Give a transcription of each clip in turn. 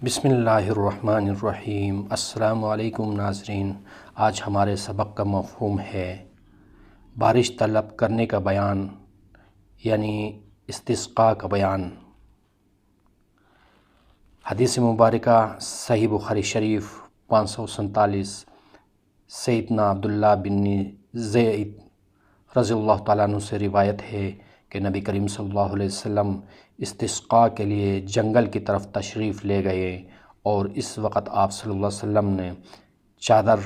بسم اللہ الرحمن الرحیم۔ السلام علیکم ناظرین، آج ہمارے سبق کا مفہوم ہے بارش طلب کرنے کا بیان، یعنی استسقاء کا بیان۔ حدیث مبارکہ صحیح بخاری شریف 547 سیدنا عبداللہ بن زید رضی اللہ تعالیٰ عنہ سے روایت ہے کہ نبی کریم صلی اللہ علیہ وسلم استسقاء کے لیے جنگل کی طرف تشریف لے گئے، اور اس وقت آپ صلی اللہ علیہ وسلم نے چادر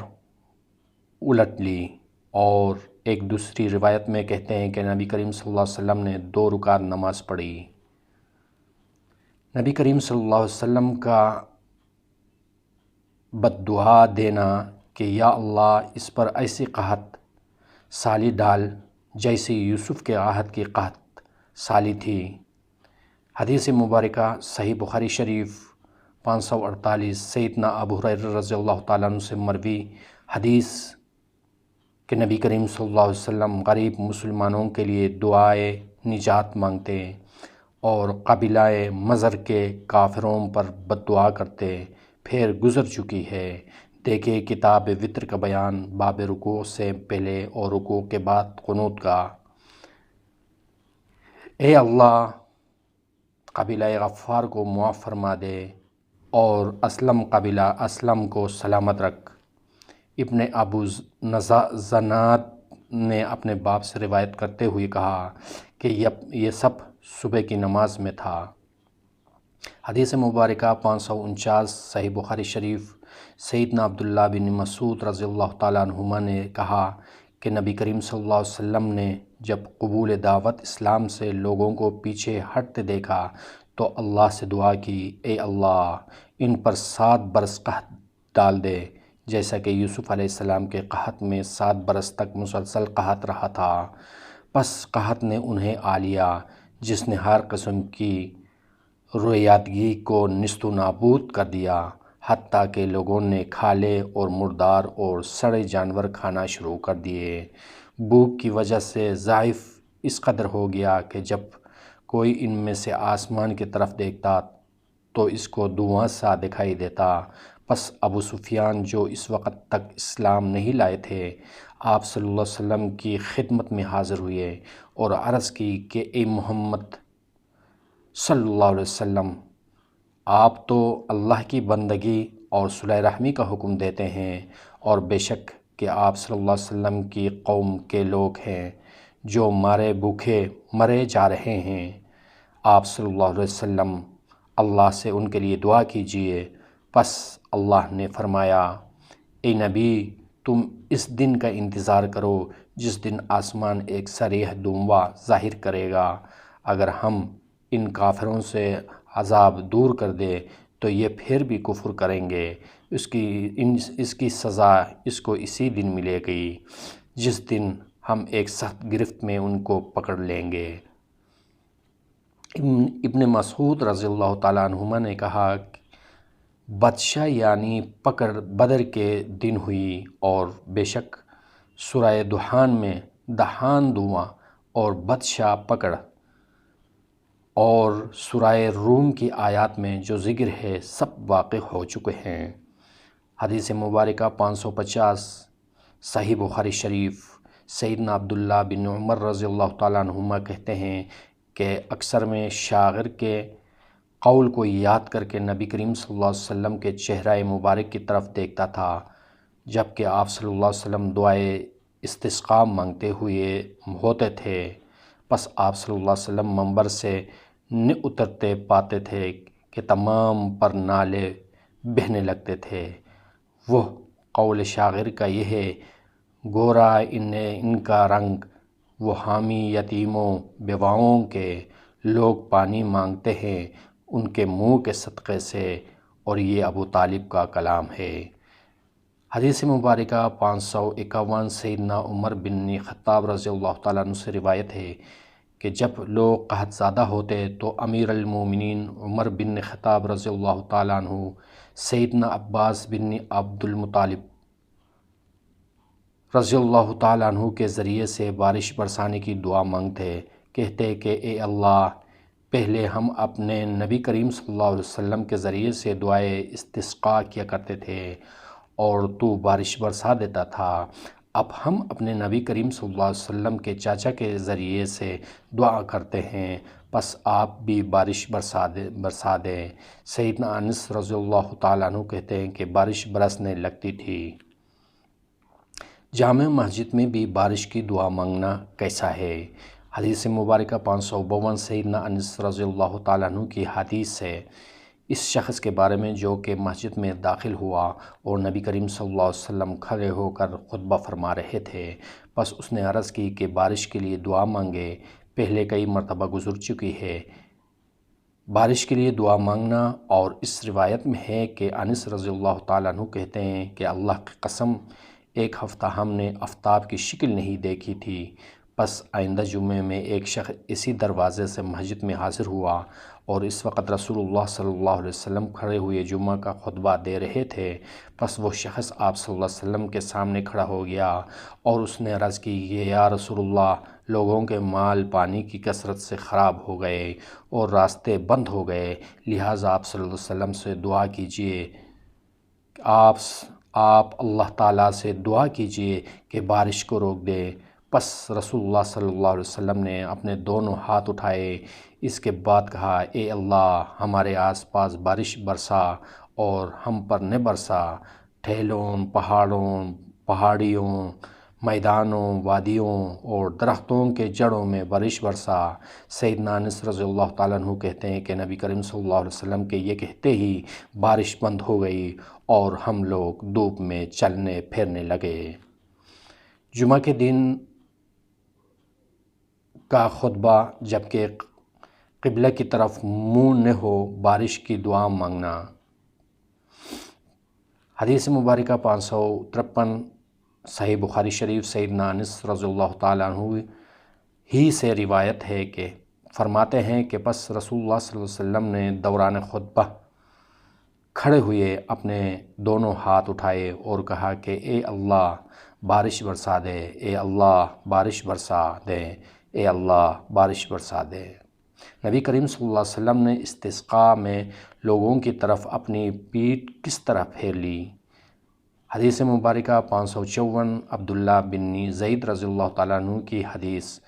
الٹ لی، اور ایک دوسری روایت میں کہتے ہیں کہ نبی کریم صلی اللہ علیہ وسلم نے 2 رکعت نماز پڑھی۔ نبی کریم صلی اللہ علیہ وسلم کا بد دعا دینا کہ یا اللہ اس پر ایسی قحط سالی ڈال جیسی یوسف کے عہد کی قحط سالی تھی۔ حدیث مبارکہ صحیح بخاری شریف 548 سیدنا ابو ہریرہ رضی اللہ تعالیٰ عنہ سے مروی حدیث کہ نبی کریم صلی اللہ علیہ وسلم غریب مسلمانوں کے لیے دعائے نجات مانگتے اور قبیلہ مضر کے کافروں پر بد دعا کرتے، پھر گزر چکی ہے۔ دیکھیں کتاب وتر کا بیان باب رکوع سے پہلے اور رکوع کے بعد قنوت کا۔ اے اللہ قبیلہ غفار کو معاف فرما دے اور اسلم قبیلہ اسلم کو سلامت رکھ۔ ابن ابو زناد نے اپنے باپ سے روایت کرتے ہوئے کہا کہ یہ سب صبح کی نماز میں تھا۔ حدیث مبارکہ 549 صحیح بخاری شریف سیدنا عبداللہ بن مسعود رضی اللہ تعالیٰ عنہما نے کہا کہ نبی کریم صلی اللہ علیہ وسلم نے جب قبول دعوت اسلام سے لوگوں کو پیچھے ہٹتے دیکھا تو اللہ سے دعا کی، اے اللہ ان پر 7 برس قحط ڈال دے، جیسا کہ یوسف علیہ السلام کے قحط میں 7 برس تک مسلسل قحط رہا تھا۔ پس قحط نے انہیں آ لیا، جس نے ہر قسم کی رویادگی کو نیست و نابود کر دیا، حتیٰ کہ لوگوں نے کھالے اور مردار اور سڑے جانور کھانا شروع کر دیے۔ بھوک کی وجہ سے ضعیف اس قدر ہو گیا کہ جب کوئی ان میں سے آسمان کی طرف دیکھتا تو اس کو دھواں سا دکھائی دیتا۔ پس ابو سفیان جو اس وقت تک اسلام نہیں لائے تھے، آپ صلی اللہ علیہ وسلم کی خدمت میں حاضر ہوئے اور عرض کی کہ اے محمد صلی اللہ علیہ وسلم، آپ تو اللہ کی بندگی اور صلہ رحمی کا حکم دیتے ہیں، اور بے شک کہ آپ صلی اللہ علیہ وسلم کی قوم کے لوگ ہیں جو مارے بھوکے مرے جا رہے ہیں۔ آپ صلی اللہ علیہ وسلم اللہ سے ان کے لیے دعا کیجئے۔ پس اللہ نے فرمایا، اے نبی تم اس دن کا انتظار کرو جس دن آسمان ایک صریح دھواں ظاہر کرے گا۔ اگر ہم ان کافروں سے عذاب دور کر دے تو یہ پھر بھی کفر کریں گے، اس کی سزا اس کو اسی دن ملے گی جس دن ہم ایک سخت گرفت میں ان کو پکڑ لیں گے۔ ابن مسعود رضی اللہ تعالیٰ عنہما نے کہا بادشاہ یعنی پکڑ بدر کے دن ہوئی، اور بے شک سورہ دخان میں دہان دھواں اور بادشاہ پکڑ اور سورہ روم کی آیات میں جو ذکر ہے سب واقع ہو چکے ہیں۔ حدیث مبارکہ 550 صحیح بخاری شریف سیدنا عبداللہ بن عمر رضی اللہ تعالیٰ عنہما کہتے ہیں کہ اکثر میں شاعر کے قول کو یاد کر کے نبی کریم صلی اللہ علیہ وسلم کے چہرہ مبارک کی طرف دیکھتا تھا، جبکہ آپ صلی اللہ علیہ وسلم دعائے استسقاء مانگتے ہوئے ہوتے تھے۔ پس آپ صلی اللہ علیہ وسلم منبر سے نہ اترتے پاتے تھے کہ تمام پر نالے بہنے لگتے تھے۔ وہ قول شاعر کا یہ ہے، گورا ان کا رنگ وہ حامی یتیموں بیواؤں کے، لوگ پانی مانگتے ہیں ان کے منہ کے صدقے سے، اور یہ ابو طالب کا کلام ہے۔ حدیث مبارکہ 551 سیدنا عمر بن خطاب رضی اللہ تعالیٰ عنہ سے روایت ہے کہ جب لوگ قحط زدہ ہوتے تو امیر المومنین عمر بن خطاب رضی اللہ تعالیٰ عنہ سیدنا عباس بن عبد المطلب رضی اللہ تعالیٰ عنہ کے ذریعے سے بارش برسانے کی دعا مانگتے، کہتے کہ اے اللہ پہلے ہم اپنے نبی کریم صلی اللہ علیہ وسلم کے ذریعے سے دعائے استسقاء کیا کرتے تھے اور تو بارش برسا دیتا تھا۔ اب ہم اپنے نبی کریم صلی اللہ علیہ وسلم کے چاچا کے ذریعے سے دعا کرتے ہیں، پس آپ بھی بارش برسا دیں۔ سیدنا انس رضی اللہ تعالیٰ عنہ کہتے ہیں کہ بارش برسنے لگتی تھی۔ جامع مسجد میں بھی بارش کی دعا مانگنا کیسا ہے؟ حدیث مبارکہ 552 سیدنا انس رضی اللہ تعالیٰ عنہ کی حدیث ہے، اس شخص کے بارے میں جو کہ مسجد میں داخل ہوا اور نبی کریم صلی اللہ علیہ وسلم کھڑے ہو کر خطبہ فرما رہے تھے، بس اس نے عرض کی کہ بارش کے لیے دعا مانگے، پہلے کئی مرتبہ گزر چکی ہے بارش کے لیے دعا مانگنا۔ اور اس روایت میں ہے کہ انس رضی اللہ تعالیٰ عنہ کہتے ہیں کہ اللہ کی قسم ایک ہفتہ ہم نے آفتاب کی شکل نہیں دیکھی تھی، بس آئندہ جمعے میں ایک شخص اسی دروازے سے مسجد میں حاضر ہوا اور اس وقت رسول اللہ صلی اللہ علیہ وسلم کھڑے ہوئے جمعہ کا خطبہ دے رہے تھے، پس وہ شخص آپ صلی اللہ علیہ وسلم کے سامنے کھڑا ہو گیا اور اس نے عرض کی کہ یا رسول اللہ، لوگوں کے مال پانی کی کثرت سے خراب ہو گئے اور راستے بند ہو گئے، لہٰذا آپ صلی اللہ علیہ وسلم سے دعا کیجئے، آپ اللہ تعالیٰ سے دعا کیجئے کہ بارش کو روک دے۔ پس رسول اللہ صلی اللہ علیہ وسلم نے اپنے دونوں ہاتھ اٹھائے، اس کے بعد کہا اے اللہ ہمارے آس پاس بارش برسا اور ہم پر نہ برسا، ٹھیلوں، پہاڑیوں، میدانوں، وادیوں اور درختوں کے جڑوں میں بارش برسا۔ سیدنا انس رضی اللہ تعالیٰ عنہ کہتے ہیں کہ نبی کریم صلی اللہ علیہ وسلم کے یہ کہتے ہی بارش بند ہو گئی اور ہم لوگ دھوپ میں چلنے پھرنے لگے۔ جمعہ کے دن کا خطبہ جبکہ قبلہ کی طرف منہ نہ ہو، بارش کی دعا مانگنا۔ حدیث مبارکہ 553 صحیح بخاری شریف سیدنا انس رضی اللہ تعالیٰ عنہ ہی سے روایت ہے کہ فرماتے ہیں کہ پس رسول اللہ صلی اللہ علیہ وسلم نے دوران خطبہ کھڑے ہوئے اپنے دونوں ہاتھ اٹھائے اور کہا کہ اے اللہ بارش برسا دے، اے اللہ بارش برسا دے، اے اللہ بارش برسا دے۔ نبی کریم صلی اللہ علیہ وسلم نے استسقاء میں لوگوں کی طرف اپنی پیٹھ کس طرح پھیر لی؟ حدیث مبارکہ 554 عبداللہ بن زید رضی اللہ تعالیٰ عنہ کی حدیث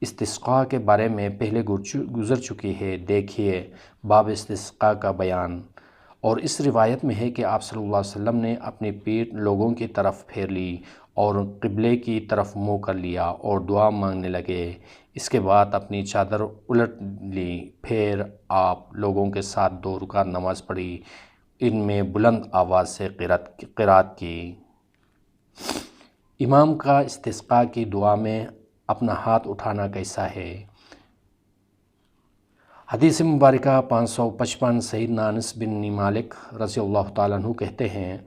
استسقاء کے بارے میں پہلے گزر چکی ہے، دیکھیے باب استسقاء کا بیان۔ اور اس روایت میں ہے کہ آپ صلی اللہ علیہ وسلم نے اپنی پیٹھ لوگوں کی طرف پھیر لی اور قبلے کی طرف منہ کر لیا اور دعا مانگنے لگے، اس کے بعد اپنی چادر الٹ لی، پھر آپ لوگوں کے ساتھ 2 رکعت نماز پڑھی، ان میں بلند آواز سے قرات کی۔ امام کا استسقاء کی دعا میں اپنا ہاتھ اٹھانا کیسا ہے؟ حدیث مبارکہ 555 سیدنا انس بن مالک رضی اللہ تعالیٰ عنہ کہتے ہیں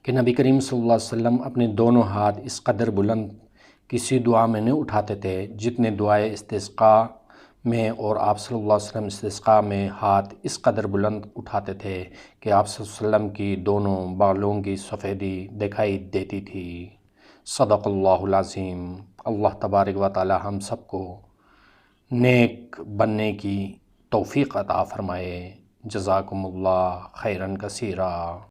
کہ نبی کریم صلی اللہ علیہ وسلم اپنے دونوں ہاتھ اس قدر بلند کسی دعا میں نہیں اٹھاتے تھے جتنے دعائے استسقاء میں، اور آپ صلی اللہ علیہ وسلم استسقاء میں ہاتھ اس قدر بلند اٹھاتے تھے کہ آپ صلی اللہ علیہ وسلم کی دونوں بالوں کی سفیدی دکھائی دیتی تھی۔ صدق اللہ العظیم۔ اللہ تبارک و تعالی ہم سب کو نیک بننے کی توفیق عطا فرمائے۔ جزاکم اللہ خیراً کثیرا۔